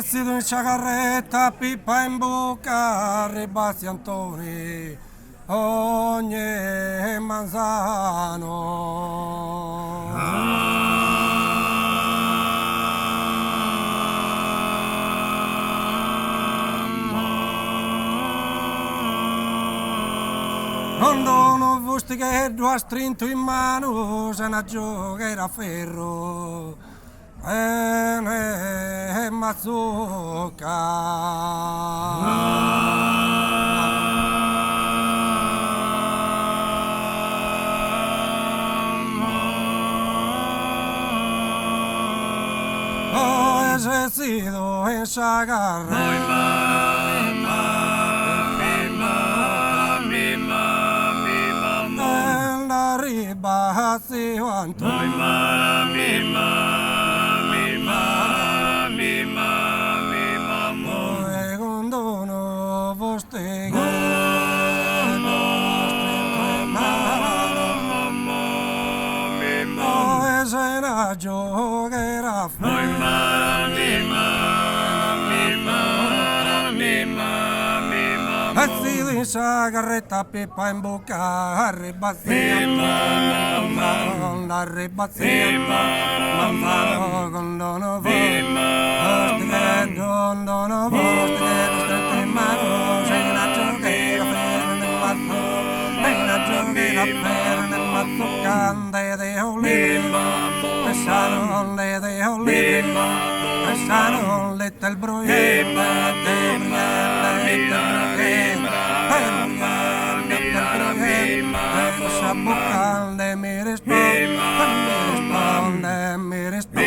Vestito in ciacarretta, pipa in bocca, ribassi Antoni, ogni manzano. Non dono vusti che due strinto in mano, se ne gioca a ferro. E mazzucca. Oh, esercito in sagarra. Ribassi quanto condono vostri se la giocherà Vestito in sagarretta, pipa in bocca, la ribazzina, condono vostri, stretto in mano, se la giochera ferro nel mazzo, se la giochera ferro nel mazzo, cande de olivi, pesano le de olivi, pesano le del bruiello, Bucale mi risponde, mi risponde,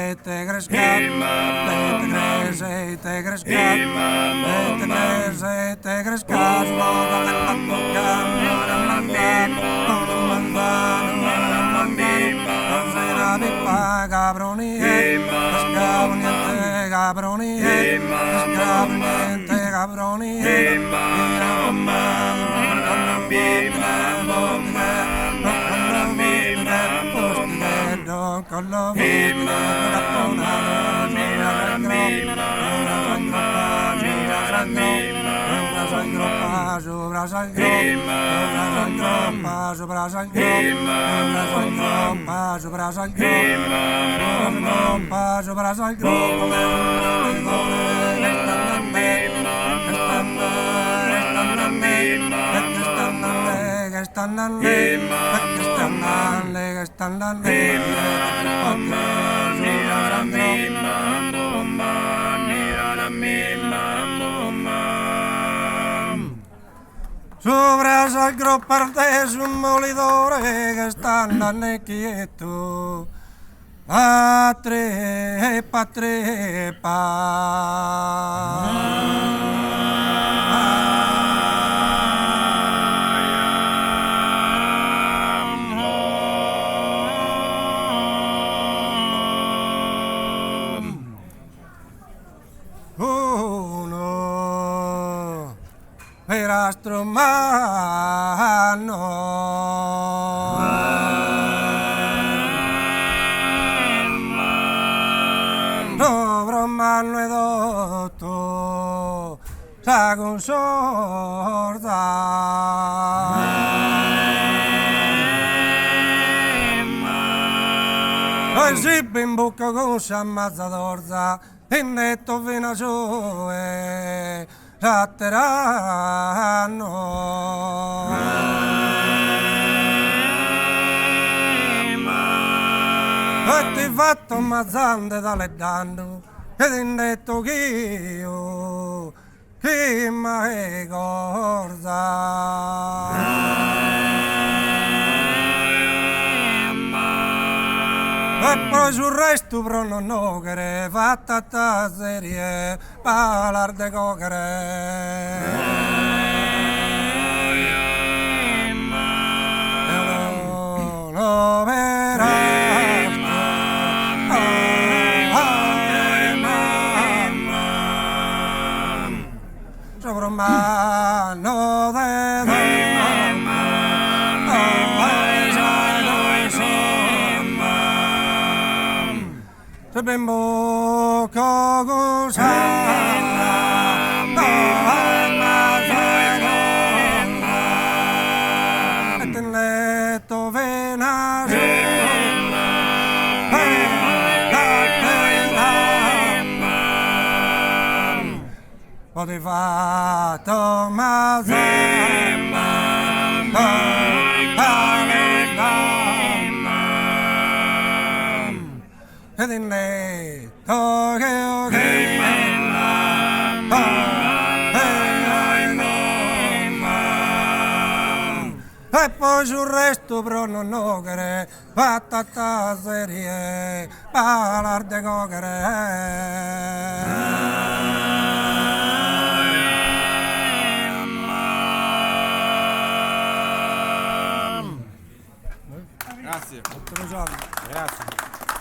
te Cabroni, cabroni, cabroni, con lo Sopra salgro parte su un molitore che sta andando quieto a trepa. Per astromano Romano e dotto sa consorta poi si in bocca con s'ammazza d'orza e netto fino a sue ratteranno e ti fatto ammazzante dalle danno ed in detto che io chi mi ricorda e poi sul resto però non nocere fatta a serie palar de cocere no verás sopra mano de se bimbo cogusa letto venare poteva Tommaso ed in letto e poi sul resto però non nogere, patata serie, palar de cogere. Grazie. Grazie.